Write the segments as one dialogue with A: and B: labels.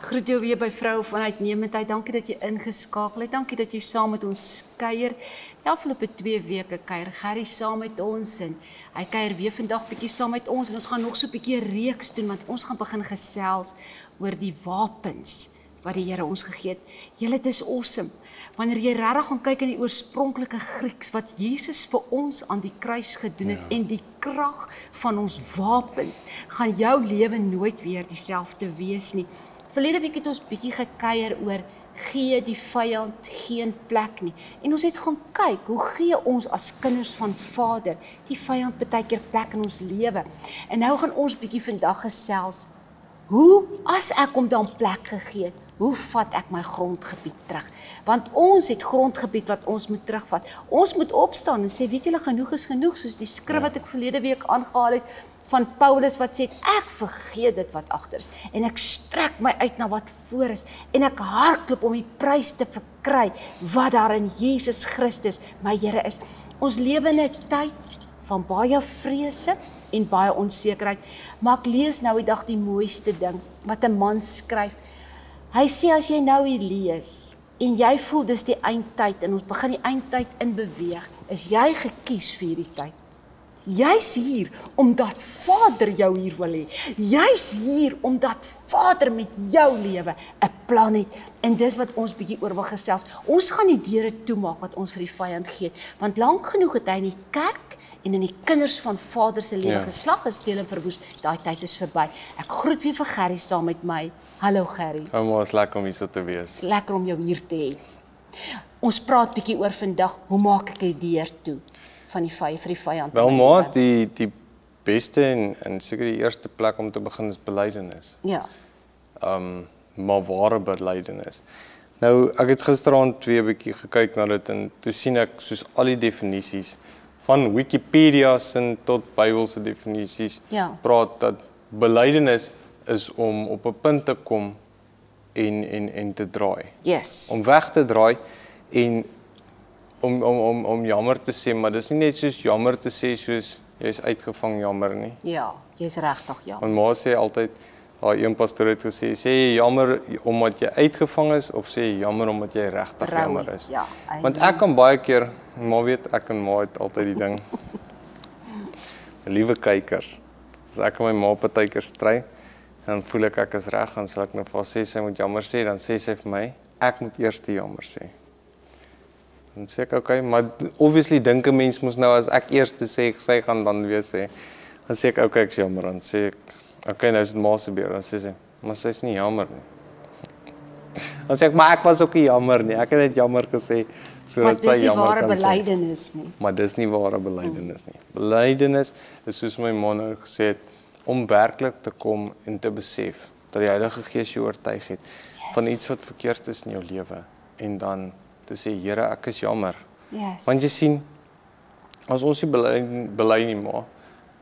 A: Groet jou weer by Vrou van Uitnemendheid. Dankie dat jy ingeskakel het. Dankie dat jy saam met ons kuier. Die afgelope 2 weke kuier Gerrie saam met ons en hy kuier weer vandag bietjie saam met ons en ons gaan nog so 'n bietjie reeks doen want ons gaan begin gesels oor die wapens wat die Here ons gegee het. Julle, dis awesome. Wanneer jy regtig gaan kyk in die oorspronklike Grieks wat Jesus vir ons aan die kruis gedoen het en die krag van ons wapens, gaan jou lewe nooit weer dieselfde wees nie. Verlede week het ons bietjie gekuier oor gee die vyand geen plek nie. En ons het gaan kyk, hoe gee ons as kinders van Vader die vyand baie keer plek in ons lewe. En nou gaan ons bietjie vandag gesels, hoe as ek hom dan plek gegee het, hoe vat ek my grondgebied terug? Want ons het grondgebied wat ons moet terugvat. Ons moet opstaan en sê, weet julle, genoeg is genoeg, soos die skrif wat ek verlede week aangehaal het, van Paulus wat sê, ek vergeet dit wat agter is, en ek strek my uit na wat voor is, en ek hardloop om die prys te verkry, wat daar in Jesus Christus, my Here is. Ons lewe in 'n tyd van baie vrese, en baie onsekerheid, maar ek lees nou die dag die mooiste ding, wat 'n man skryf. Hy sê, as jy nou hier lees, en jy voel dis die eindtyd, en ons begin die eindtyd in beweeg, is jy gekies vir hierdie tyd. Jy's hier, omdat Vader jou hier wil hê. Jy's hier, omdat Vader met jou lewe 'n plan het. En dis wat ons bietjie oor wil gesels. Ons gaan die deure toemaak wat ons vir die vyand gee, want lank genoeg het hy in die kerk en in die kinders van Vader se lewe geslag gesteel en verwoes. Daai tyd is verby. Ek groet weer vir Gerrie saam met my. Hallo Gerrie.
B: Ouma, is lekker om hier so te wees.
A: Lekker om jou hier te hê. Ons praat bietjie oor vandag, hoe maak ek die deur toe van die vir die vyand?
B: Wel maat, die beste en seker die eerste plek om te begin is belydenis.
A: Ja.
B: Maar ware belydenis. Nou, ek het gisteraand 2 bietjie gekyk na dit en toe sien ek soos al die definisies van Wikipedia sin tot Bybelse definisies praat dat belydenis is om op 'n punt te kom en te draai.
A: Yes.
B: Om weg te draai en om jammer te sê, maar dis nie net soos jammer te sê soos jy's uitgevang jammer nie.
A: Ja, jy's regtig jammer.
B: Want ma sê altyd, haar een pastoor het gesê, sê jy jammer omdat jy uitgevang is of sê jy jammer omdat jy regtig jammer is.
A: Ja,
B: want ek kan baie keer, ma weet ek en ma het altyd die ding. Liewe kykers, as ek en my ma partykeer stry, dan voel ek is reg, dan sal ek nou vir haar sê sy moet jammer sê, dan sê sy vir my, ek moet eers die jammer sê. Dan sê ek, okay, maar obviously dink 'n mens moes nou as ek eers te sê, sy gaan dan weer sê. Dan sê ek, okay, ek is jammer, dan sê ek, okay, nou is dit ma se beurt, dan sê sy, maar sy is nie jammer nie. Dan sê ek, maar ek was ook nie jammer nie, ek het net jammer gesê, sodat sy jammer kan sê. Maar dis nie ware belydenis nie. Maar dis nie ware belydenis nie. Belydenis is soos my ma nou gesê het, om werklik te kom en te besef, dat die Heilige Gees jou oortuig het, van iets wat verkeerd is in jou lewe, en dan te sê, Here, ek is jammer.
A: Yes.
B: Want jy sien, as ons nie bely nie, maar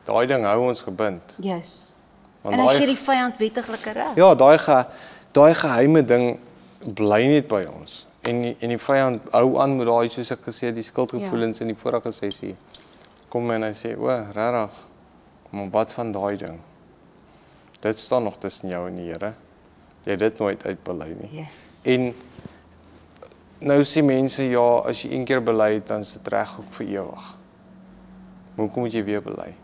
B: daai ding hou ons gebind.
A: Yes. Want en hy gee die vyand wettiglike reg.
B: Ja, daai geheime ding bly net by ons. En die vyand hou aan met daai, soos ek gesê het, die skuldgevoelens in die vorige sessie. Kom en hy sê, o, regtig, maar wat van daai ding? Dit staan nog tussen jou en die Here. Jy het dit nooit uitbely nie.
A: Yes.
B: En nou sê mense, ja, as jy een keer bely het, dan is dit reg ook vir ewig. Maar hoekom moet jy weer bely?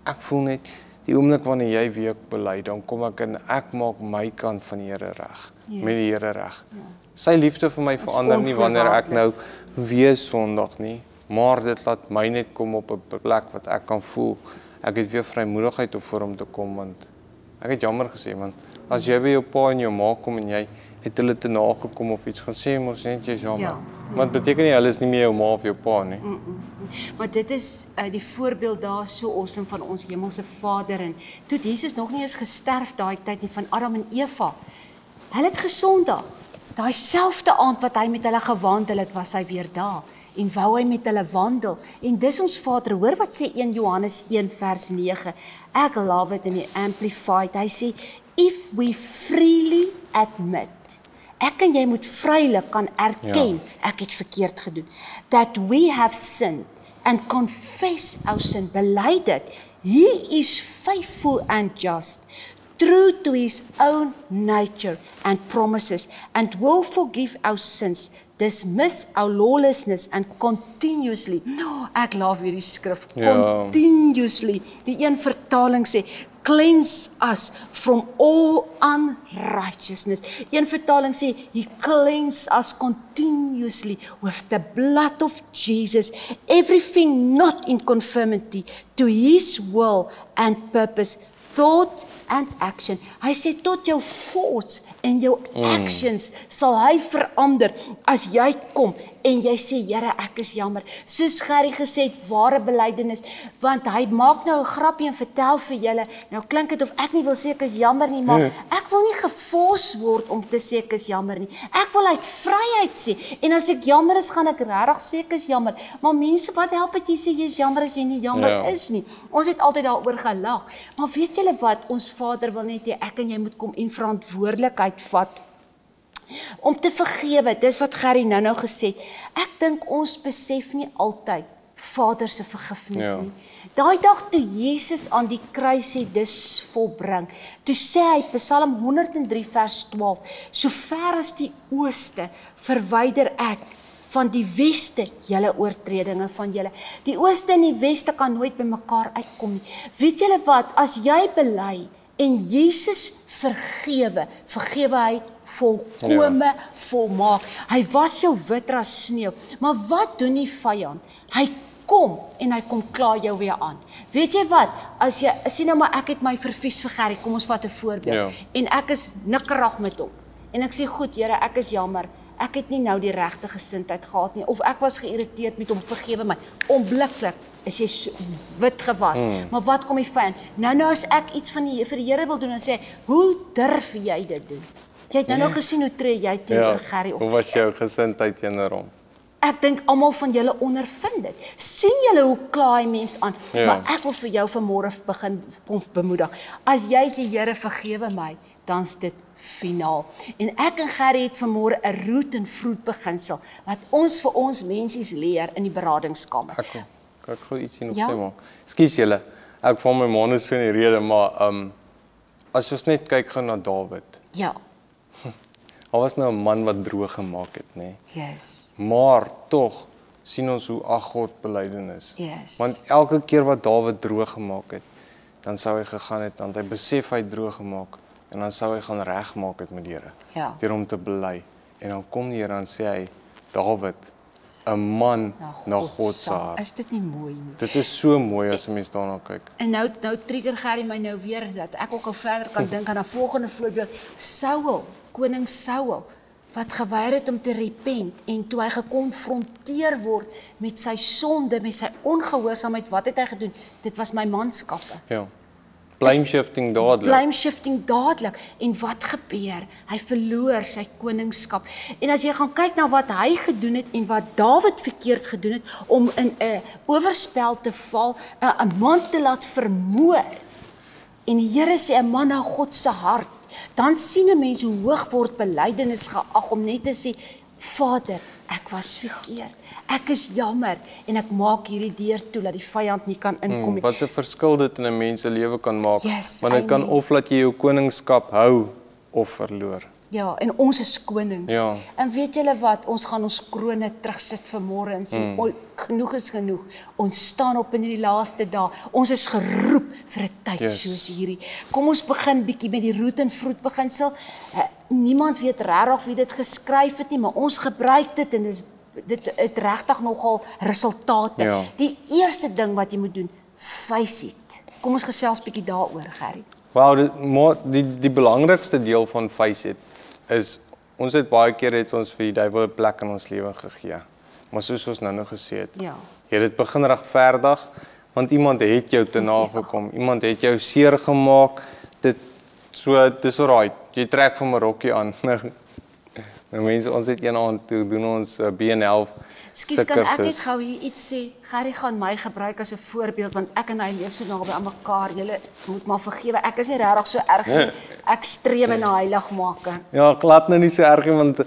B: Ek voel net, die oomblik wanneer jy weer bely, dan kom ek en ek maak my kant van die Here reg, met die Here reg. Ja. Sy liefde vir my verander nie wanneer ek nou weer sondig nie, maar dit laat my net kom op 'n plek wat ek kan voel, ek het weer vrymoedigheid om voor hom te kom, want ek het jammer gesê, want as jy by jou pa en jou ma kom en jy het hulle te nagekom of iets gesê, mos net jy's jammer. Ja. Maar dit beteken nie, hulle is nie meer jou ma of jou pa nie.
A: Maar dit is die voorbeeld daar so awesome van ons hemelse Vader, en toe Jesus nog nie eens gesterf daai tyd nie, van Adam en Eva, hulle het gesondag. Daai selfde aand wat hy met hulle gewandel het, was hy weer daar, en wou hy met hulle wandel, en dis ons Vader, hoor wat sê 1 Johannes 1 vers 9, ek love it in die Amplified, hy sê, if we freely admit, ek en jy moet vrylik kan erken, ek het verkeerd gedoen, that we have sinned, and confess our sin, bely dit, he is faithful and just, true to his own nature and promises, and will forgive our sins, dismiss our lawlessness, and continuously, ek laaf hierdie skrif, continuously, die een vertaling sê, cleanse us from all unrighteousness. Een vertaling sê, he cleanse us continuously with the blood of Jesus, everything not in conformity to his will and purpose, thought and action. Hy sê tot jou thoughts en jou actions sal hy verander as jy kom en jy sê, Here, ek is jammer. Soos Gerrie gesê het, ware belydenis, want hy maak nou 'n grapie en vertel vir julle, nou klink dit of ek nie wil sê ek is jammer nie, maar ek wil nie gefors word om te sê ek is jammer nie. Ek wil uit vryheid sê, en as ek jammer is, gaan ek regtig sê ek is jammer. Maar mense, wat help het jy sê jy is jammer as jy nie jammer is nie? Ons het altyd daaroor gelag. Maar weet julle wat, ons Vader wil net hê ek en jy moet kom en verantwoordelikheid vat om te vergewe. Dis wat Gerrie nou gesê het. Ek dink ons besef nie altyd Vader se vergifnis nie. Daai dag toe Jesus aan die kruis het dis volbring, toe sê hy, Psalm 103 vers 12, so ver as die ooste verwyder ek van die weste julle oortredinge van julle. Die ooste en die weste kan nooit by mekaar uitkom nie. Weet julle wat, as jy bely en Jesus vergewe hy volkome volmaak. Hy was jou wit as sneeu. Maar wat doen die vyand? Hy kom en hy kom klaar jou weer aan. Weet jy wat? As jy sien nou maar ek het my vervies vir Gerrie, kom ons vat 'n voorbeeld. En ek is nikkerig met hom. En ek sê goed, Here, ek is jammer. Ek het nie nou die regte gesindheid gehad nie, of ek was geïrriteerd met hom, vergewe my. Onmiddellik is jy wit gewas. Maar wat kom die vyand? Nou as ek iets vir die Here wil doen, dan sê hy, hoe durf jy dit doen? Jy het nou gesien hoe tree jy teenoor Gerrie op.
B: Hoe was jou gesindheid teenoor hom?
A: Ek dink almal van julle ondervind dit. Sien julle hoe klaai mens aan? Maar ek wil vir jou vanmôre begin kom bemoedig. As jy sê, Here, vergewe my, dan's dit finaal. En ek en Gerrie het vanmôre 'n root en vroed beginsel wat ons vir ons mensies leer in die beradingskamer.
B: Ek gou ietsie nog sê maak. Ekskuus julle, ek val my manne so in die rede, maar as ons net kyk gou na Dawid.
A: Ja.
B: Hy was nou 'n man wat droog gemaak het, nê?
A: Yes.
B: Maar tog sien ons hoe ag God belydenis.
A: Yes.
B: Want elke keer wat Dawid droog gemaak het, dan sou hy gegaan het, want hy besef hy droog gemaak en dan sou hy gaan regmaak het met die Here.
A: Ja.
B: Deur hom te bely. En dan kom die Here en sê hy, Dawid, 'n man na God se hart.
A: Is dit nie mooi nie?
B: Dit is so mooi as 'n mens daarna kyk.
A: En nou trigger Gerrie my nou weer dat ek ook al verder kan dink aan 'n volgende voorbeeld. Saul, koning Saul, wat geweier het om te repent en toe hy gekonfronteer word met sy sonde, met sy ongehoorsaamheid, wat het hy gedoen? Dit was my manskappe.
B: Ja. Blame shifting dadelik.
A: Blame shifting dadelik. En wat gebeur? Hy verloor sy koningskap. En as jy gaan kyk na wat hy gedoen het en wat Dawid verkeerd gedoen het om in 'n oorspel te val, 'n man te laat vermoor. En die Here sê 'n man na God se hart. Dan sien 'n mens hoe hoog word belydenis geag om net te sê, Vader, ek was verkeerd. Ek is jammer en ek maak hierdie deur toe dat die vyand nie kan inkom nie.
B: Wat 'n verskil dit in 'n mens se lewe kan maak.
A: Yes,
B: Want dit kan of laat jy jou koningskap hou of verloor.
A: Ja, en ons is konings.
B: Ja.
A: En weet julle wat, ons gaan ons krone terugsit vanmôre en sê, genoeg is genoeg. Ons staan op in die laaste dae. Ons is geroep vir 'n tyd soos hierdie. Kom ons begin bietjie met die root en vroed beginsel. Niemand weet regtig wie dit geskryf het nie, maar ons gebruik dit en dit het regtig nogal resultate.
B: Ja.
A: Die eerste ding wat jy moet doen, face it. Kom ons gesels bietjie daaroor, Gerrie.
B: Wow, die belangrikste deel van face it is, ons het baie keer ons vir die duiwel 'n plek in ons lewe gegee. Maar soos ons nou gesê het, jy het dit begin regverdig, want iemand het jou te nagekom, iemand het jou seer gemaak, dis alright, jy trek van my rokkie aan. Nou mense, ons het een aand toe doen ons BNL.
A: Skus, kan ek net gou hier iets sê? Gerrie gaan my gebruik as 'n voorbeeld, want ek en hy leef so naby aan mekaar. Julle moet maar vergewe, ek is nie regtig so erg nie. Ek streef na heiligmaking.
B: Ja, glad nou nie so erg nie, want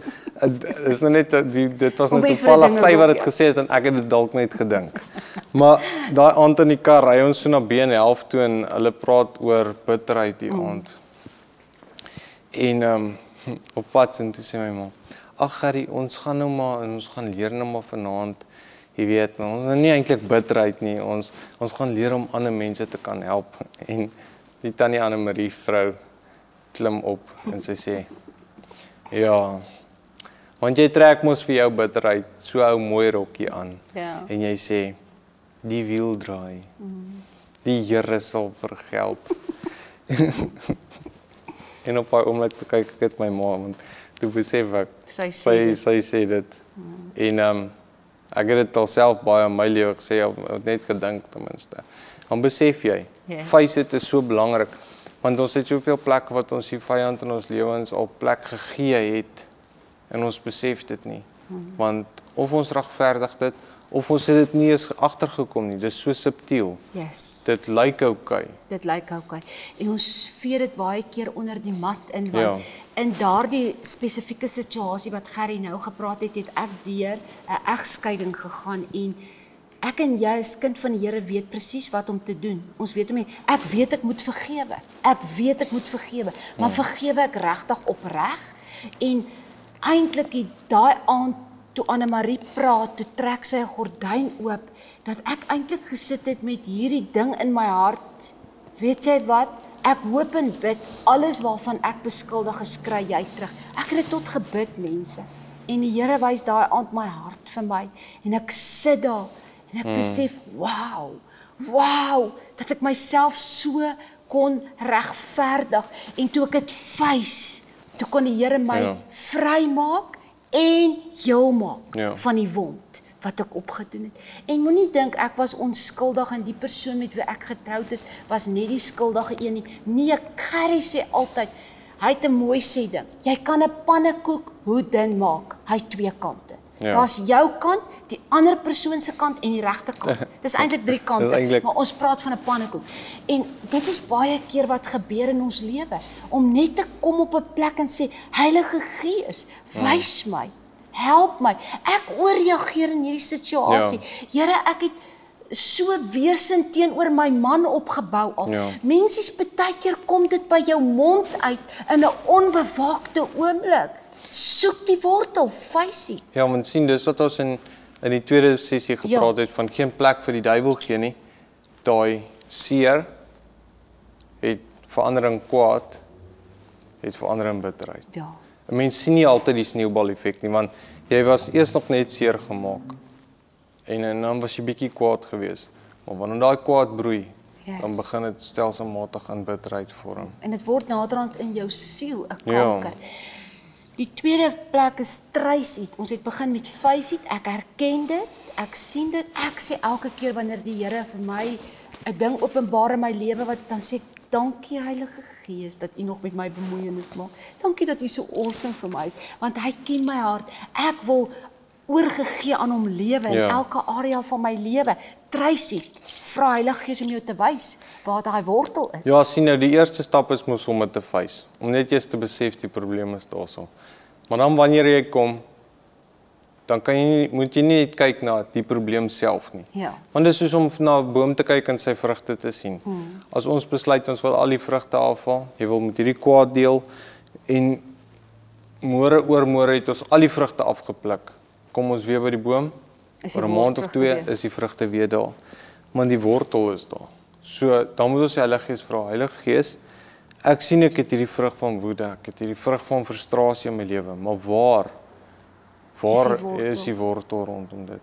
B: is nou net dit was net toevallig sy wat dit gesê het en ek het dit dalk net gedink. Maar daai aand in die kar ry ons so na BNL toe en hulle praat oor bitterheid die aand. En op pad en toe sê my ma, ag Gerrie, ons gaan nou maar en ons gaan leer nou maar vanaand, jy weet, maar ons is nie eintlik bitterheid nie, ons gaan leer om ander mense te kan help. En die tannie Anne-Marie vrou klim op en sy sê, ja, want jy trek mos vir jou bitterheid so ou mooi rokkie aan.
A: Ja.
B: En jy sê, die wiel draai. Die Here sal vergeld. En op haar oomblik toe kyk ek het my ma, want toe besef ek, sy sê dit. En ek het dit alself baie in my lewe gesê, of net gedink ten minste. Dan besef jy, face it is so belangrik, want ons het soveel plekke wat ons die vyand in ons lewens al plek gegee het, en ons besef dit nie. Want of ons regverdig dit, of ons het dit nie eens agtergekom nie, dit is so subtiel.
A: Yes.
B: Dit lyk oukei.
A: Dit lyk oukei. En ons vee dit baie keer onder die mat in, want in daardie spesifieke situasie wat Gerrie nou gepraat het, het ek deur 'n egskeiding gegaan en ek en jy as kind van die Here weet presies wat om te doen. Ons weet hom, ek weet ek moet vergewe. Ek weet ek moet vergewe, maar vergewe ek regtig opreg? En eintlik daai aand toe Anne-Marie praat, toe trek sy 'n gordyn oop, dat ek eintlik gesit het met hierdie ding in my hart. Weet jy wat? Ek hoop en bid, alles waarvan ek beskuldig is, kry jy terug. Ek het dit tot gebid, mense. En die Here wys daai aand my hart vir my. En ek sit daar, en ek besef, wow, dat ek myself so kon regverdig. En toe ek dit face, toe kon die Here my vrymaak en heel maak van die wond wat ek opgedoen het. En moenie dink ek was onskuldig en die persoon met wie ek getroud is, was net die skuldige een nie. Nee, Gerrie sê altyd, hy het 'n mooi sê ding, jy kan 'n pannekoek hoe dun maak, hy het 2 kante. Daar's jou kant, die ander persoon se kant en die regte kant. Dis eintlik 3 kante, maar ons praat van 'n pannekoek. En dit is baie keer wat gebeur in ons lewe, om net te kom op 'n plek en sê, Heilige Gees, wys my, help my. Ek oorreageer in hierdie situasie. Here, ek het so weerstand teenoor my man opgebou al. Mensies, baie keer kom dit by jou mond uit in 'n onbewaakte oomblik. Soek die wortel, face it.
B: Ja, want sien, dis wat ons in die tweede sessie gepraat het, van geen plek vir die duiwel gee nie. Daai seer het verandering kwaad, het verandering bitterheid. 'n Mens sien nie altyd die sneeubal effek nie, want jy was eers nog net seer gemaak. En dan was jy bietjie kwaad geweest. Maar wanneer daai kwaad broei, dan begin dit stelselmatig in bitterheid vorm.
A: En dit word naderhand in jou siel 'n kanker. Die tweede plek is trace it. Ons het begin met face it. Ek herken dit, ek sien dit. Ek sê elke keer wanneer die Here vir my 'n ding openbaar in my lewe, wat dan sê ek, dankie Heilige Gees dat U nog met my bemoeienis maak. Dankie dat U so awesome vir my is, want hy ken my hart. Ek wil oorgegee aan hom lewe in elke area van my lewe. Trace it. Vra Heilige Gees om jou te wys waar daai wortel is.
B: Ja, sien nou, die eerste stap is mos om dit te face, om net eers te besef die probleem is daarso. Maar dan wanneer jy kom, dan moet jy nie net kyk na die probleem self nie. Want dit is soos om na 'n boom te kyk en sy vrugte te sien. As ons besluit ons wil al die vrugte afhaal, jy wil met hierdie kwaad deel, en môre oor môre het ons al die vrugte afgepluk. Kom ons weer by die boom, oor 'n maand of 2 is die vrugte weer daar. Maar die wortel is daar. So, dan moet ons die Heilige Gees vra, Heilige Gees, ek sien ek het hierdie vrug van woede, ek het hierdie vrug van frustrasie in my lewe, maar waar is die wortel rondom dit?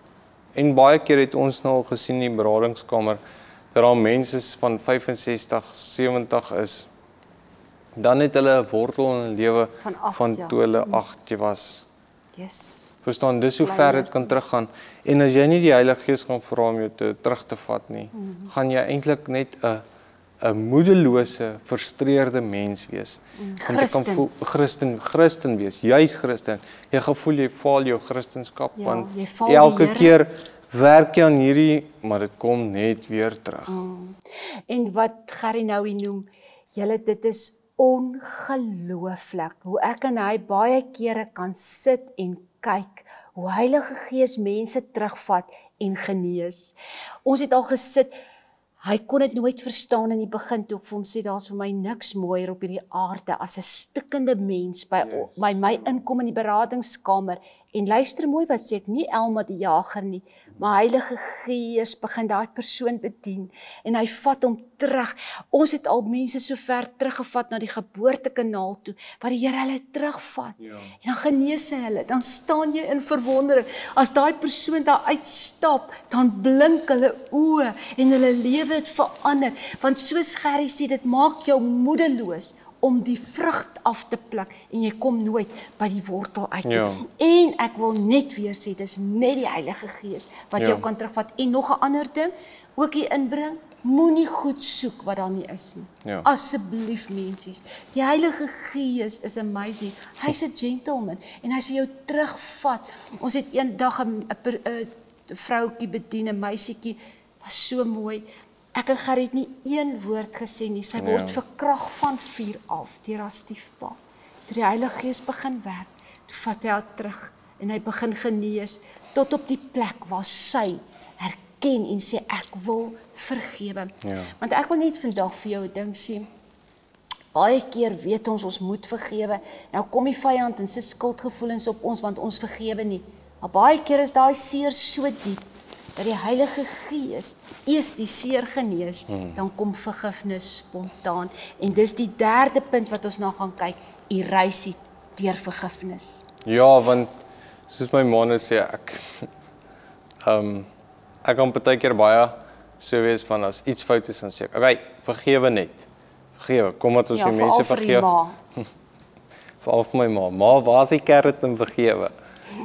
B: En baie keer het ons nou al gesien in die beradingskamer, dat daar mense van 65, 70 is, dan het hulle 'n wortel in hulle lewe van toe hulle 8 was. Verstaan, dis hoe ver dit kan teruggaan. En as jy nie die Heilige Gees gaan vra om jou terug te vat nie, gaan jy eintlik net 'n moedelose, frustreerde mens wees. Want jy kan voel Christen wees, juis Christen. Jy gevoel jy faal jou Christenskap, want elke keer werk jy aan hierdie, maar dit kom net weer terug.
A: En wat Gerrie nou hier noem, dit is ongelooflik, hoe ek en hy baie kere kan sit en kyk, hoe Heilige Gees mense terugvat en genees. Ons het al gesit, Hy kon dit nooit verstaan in die begin toe ek vir hom sê, daar's vir my niks mooier op hierdie aarde as 'n stikkende mens by my inkom in die beradingskamer. En luister mooi, wat sê ek, nie Elma die Jager nie, maar Heilige Gees begin daai persoon bedien en hy vat hom terug. Ons het al mense so ver teruggevat na die geboortekanaal toe, wat die Here hulle terugvat. Ja. En dan genees hy hulle, dan staan jy in verwondering. As daai persoon daar uitstap, dan blink hulle oë en hulle lewe het verander. Want soos Gerrie sê, dit maak jou moedeloos om die vrug af te pluk en jy kom nooit by die wortel uit. Ja. En ek wil net weer sê, dis net die Heilige Gees wat jou kan terugvat. En nog 'n ander ding, ook hier inbring, moenie goed soek wat daar nie is nie. Ja. Asseblief mensies, die Heilige Gees is amazing. Hy's 'n gentleman en hy sal jou terugvat. Ons het eendag 'n vroutjie bedien, 'n meisietjie, was so mooi. Ek en Gerrie het nie een woord gesê nie. Sy word verkrag van 4 af deur haar stiefpa. Toe die Heilige Gees begin werk, toe vat hy haar terug en hy begin genees tot op die plek waar sy erken en sê ek wil vergewe. Ja. Want ek wil net vandag vir jou 'n ding sê. Baie keer weet ons moet vergewe. Nou kom die vyand en sy skuldgevoelens op ons want ons vergewe nie. Maar baie keer is daai seer so diep dat die Heilige Gees eers die seer genees, dan kom vergifnis spontaan. En dis die derde punt wat ons nou gaan kyk, erase deur vergifnis. Ja, want soos my ma sê, ek kan partykeer baie so wees van as iets fout is, dan sê ek, okay, vergewe net. Vergewe, kom dat ons die mense vergewe. Veral vir my ma. Ma, waar is die carrot en vergewe?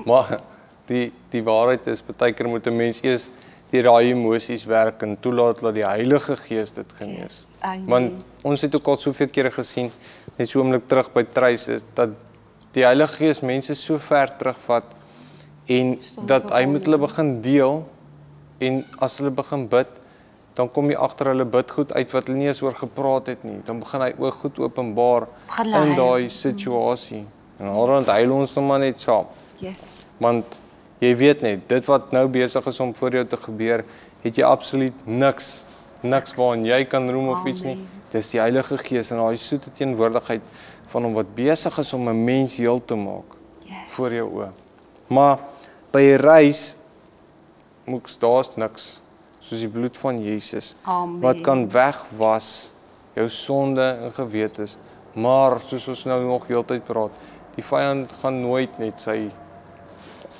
A: Maar die waarheid is, partykeer moet 'n mens eers deur daai emosies werk en toelaat dat die Heilige Gees dit genees. Want ons het ook al soveel kere gesien, net so oomblik terug by Truis is, dat die Heilige Gees mense so ver terugvat en dat hy met hulle begin deel en as hulle begin bid, dan kom jy agter hulle bid goed uit wat hulle nie eens oor gepraat het nie. Dan begin hy ook goed openbaar in daai situasie. En daarom huil ons nog maar net saam. Yes. Want jy weet net, dit wat nou besig is om voor jou te gebeur, het jy absoluut niks waarin jy kan roem of iets nie. Dis die Heilige Gees en daai soete teenwoordigheid van hom wat besig is om 'n mens heel te maak voor jou oë. Maar by 'n reis daar's niks soos die bloed van Jesus wat kan wegwas jou sonde en gewetes. Maar soos ons nou nog heeltyd praat, die vyand gaan nooit net sy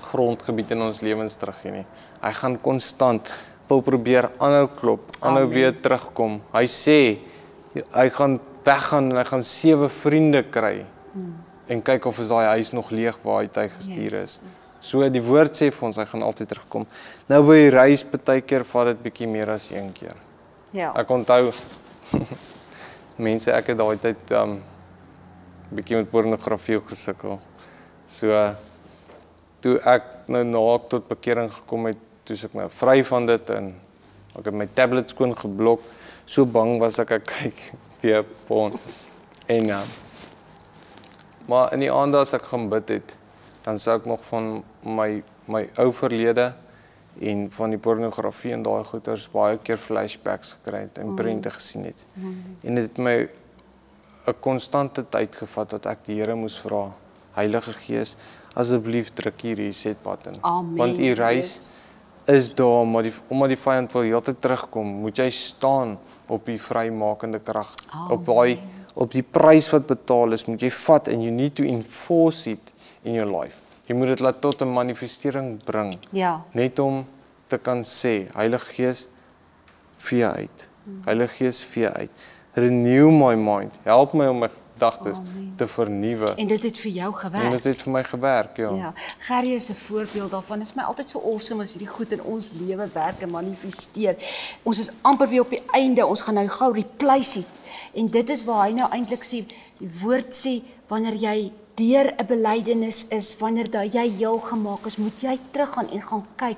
A: grondgebied in ons lewens teruggee nie. Hy gaan konstant wil probeer aanhou klop, aanhou weer terugkom. Hy sê hy gaan weggaan en hy gaan 7 vriende kry en kyk of is daai huis nog leeg waar hy gestuur is. So die woord sê vir ons hy gaan altyd terugkom. Nou by die reis partykeer vat dit bietjie meer as 1 keer. Ja. Ek onthou mense, ek het daai tyd bietjie met pornografie ook gesukkel. So toe ek nou na ek tot bekering gekom het, toe ek nou vry van dit en ek het my tablet skoon geblok. So bang was ek kyk weer porn. En maar in die aande as ek gaan bid het, dan sou ek nog van my ou verlede en van die pornografie en daai goeters baie keer flashbacks gekry het en prente gesien het. En dit het my 'n konstante tyd gevat dat ek die Here moes vra, Heilige Gees, asseblief druk hier die reset-button. Want die reis is daar, omdat die vyand wil heeltyd terugkom, moet jy staan op die vrymakende krag. Op die prys wat betaal is, moet jy vat en you need to enforce it in your life. Jy moet dit laat tot 'n manifestering bring. Ja. Net om te kan sê, Heilige Gees, vee uit. Heilige Gees, vee uit. Renew my mind. Help my om my gedagtes te vernuwe. En dit het vir jou gewerk. En dit het vir my gewerk, ja. Gerrie is 'n voorbeeld daarvan. Dit is my altyd so awesome as hierdie goed in ons lewe werk en manifesteer. Ons is amper weer op die einde. Ons gaan nou gou replace it. En dit is waar hy nou eintlik sê, die woord sê, wanneer jy deur 'n belydenis is, wanneer jy heel gemaak is, moet jy teruggaan en gaan kyk,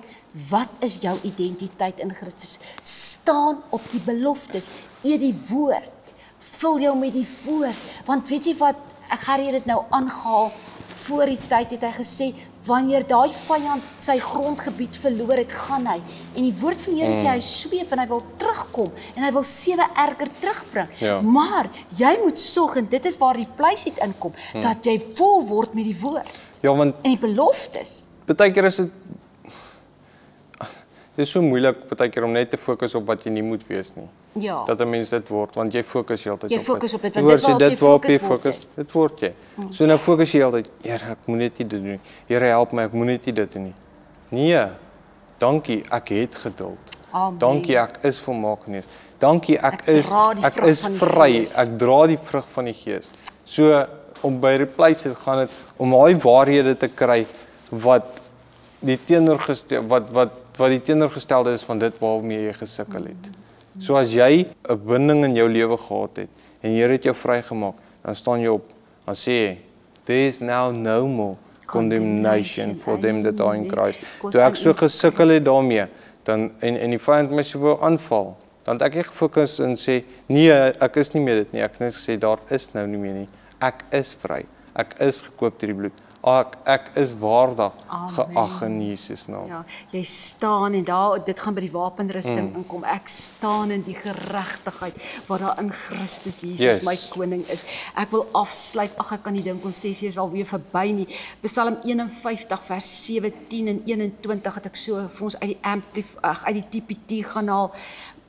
A: wat is jou identiteit in Christus? Staan op die beloftes, eet die woord, vul jou met die woord, want weet jy wat, Gerrie het dit nou aangehaal, voor die tyd het hy gesê, wanneer daai vyand sy grondgebied verloor het, gaan hy. En die woord van die Here sê hy sweef en hy wil terugkom en hy wil 7 erger terugbring.
B: Ja.
A: Maar jy moet sorg, en dit is waar die pleisiet inkom, dat jy vol word met die woord
B: Ja, want
A: en die beloftes.
B: baie keer is dit is so moeilik baie keer om net te fokus op wat jy nie moet wees nie.
A: Ja.
B: Dat 'n mens dit word, want jy fokus heeltyd
A: Jy
B: op
A: fokus op dit,
B: Jy
A: want
B: hoor,
A: dit waarop jy
B: dit waarop jy
A: fokus word,
B: fokus, dit word jy. So nou fokus jy heeltyd, Here, ek moet net nie dit doen nie. Here, help my, ek moet net nie dit doen nie. Nee. Dankie, ek het geduld.
A: Amen.
B: Dankie, ek is volmaak genees. Dankie, ek
A: dra die
B: is
A: vrug van die
B: vry.
A: Gees.
B: Ek dra die vrug van die Gees. So om by replace gaan dit om daai waarhede te kry wat die teenoorgestelde is van dit waarmee jy gesukkel het. So as jy 'n binding in jou lewe gehad het en die Here het jou vrygemaak, dan staan jy op, dan sê jy, there is now no more condemnation for them that are in Christ. Toe ek so gesukkel het daarmee, dan en die vyand my so wou aanval, dan het ek gefokus en sê, nee, ek is nie meer dit nie. Ek het net gesê, daar is nou nie meer nie. Ek is vry. Ek is gekoop deur die bloed. Ek is waardig geag in Jesus naam.
A: Ja, jy staan en dit gaan by die wapenrusting inkom. Ek staan in die geregtigheid wat daar in Christus Jesus my koning is. Ek wil afsluit. Ek kan nie dink ons sessie is alweer verby nie. Psalm 51 vers 17 en 21 het ek so vir ons uit die TPT gaan haal.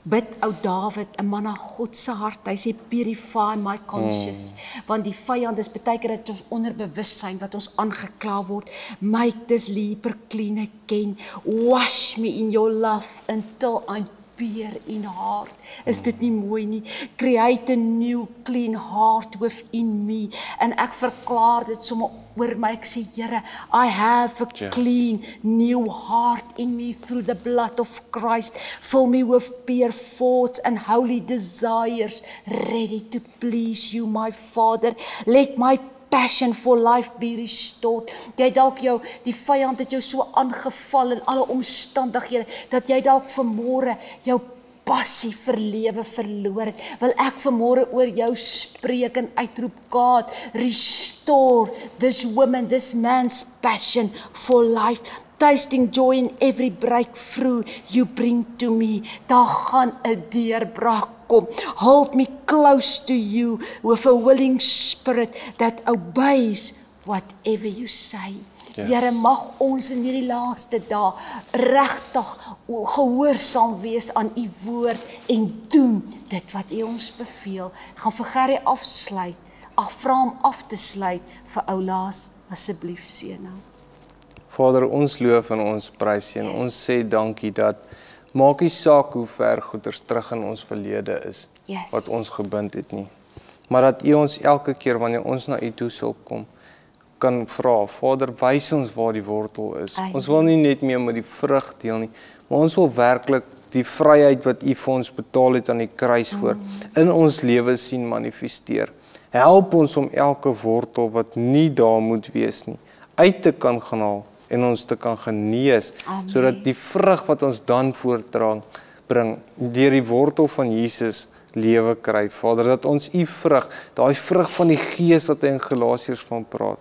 A: Bid ou Dawid, 'n man na God se hart. Hy sê purify my conscience. Want die vyand is baie keer dit ons onderbewussyn wat ons aangekla word. Make this leper clean again. Wash me in your love until I'm pure in heart. Is dit nie mooi nie? Create a new clean heart within me. En ek verklaar dit sommer oor my. Ek sê, Here, I have a clean new heart in me through the blood of Christ. Fill me with pure thoughts and holy desires, ready to please you, my Father. Let my passion for life be restored. Jy dalk die vyand het jou so aangeval in alle omstandighede, dat jy dalk vanmôre jou passie vir lewe verloor het. Wil ek vanmôre oor jou spreek en uitroep, God, restore this woman, this man's passion for life. Tasting joy in every breakthrough you bring to me. Daar gaan 'n deurbraak kom. Hold me close to you with a willing spirit that obeys whatever you say.
B: Yes.
A: Here, mag ons in hierdie laaste dae regtig gehoorsaam wees aan u woord en doen dit wat u ons beveel. Ek gaan vir Gerrie afsluit. Vra hom af te sluit vir ou Laas, asseblief seën nou.
B: Vader, ons loof en ons prys en ons sê dankie dat maak nie saak hoe ver goeders terug in ons verlede is wat ons gebind het nie. Maar dat u ons elke keer wanneer ons na u toe sal kom, kan vra, Vader, wys ons waar die wortel is. Ons wil nie net meer met die vrug deel nie, maar ons wil werklik die vryheid wat u vir ons betaal het aan die kruis voor, in ons lewe sien manifesteer. Help ons om elke wortel wat nie daar moet wees nie, uit te kan gaan haal en ons te kan genees, sodat die vrug wat ons dan voortbring, deur die wortel van Jesus lewe kry, Vader, dat ons u vrug, daai vrug van die Gees wat hy in Galasiërs van praat,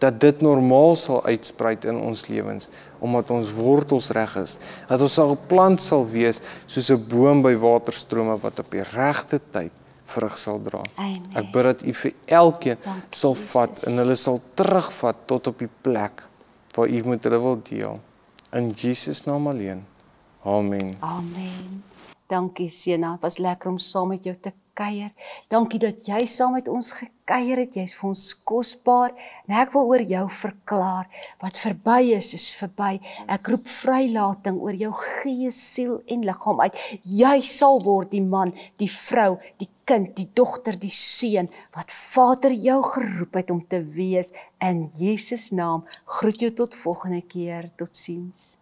B: dat dit normaal sal uitspruit in ons lewens, omdat ons wortels reg is, dat ons sal geplant sal wees, soos 'n boom by waterstrome, wat op die regte tyd vrug sal dra.
A: Amen.
B: Ek bid dat u vir elkeen sal vat, en hulle sal terugvat tot op die plek, waar u met hulle wil deel. In Jesus naam alleen. Amen.
A: Amen. Dankie Sena, het was lekker om saam met jou te kuier. Dankie dat jy saam met ons gekuier het, jy is vir ons kosbaar, en ek wil oor jou verklaar, wat verby is verby. Ek roep vrylating oor jou gees, siel en liggaam uit. Jy sal word die man, die vrou, die kind, die dogter, die seun, wat Vader jou geroep het om te wees, in Jesus naam. Groet jou tot volgende keer, totsiens.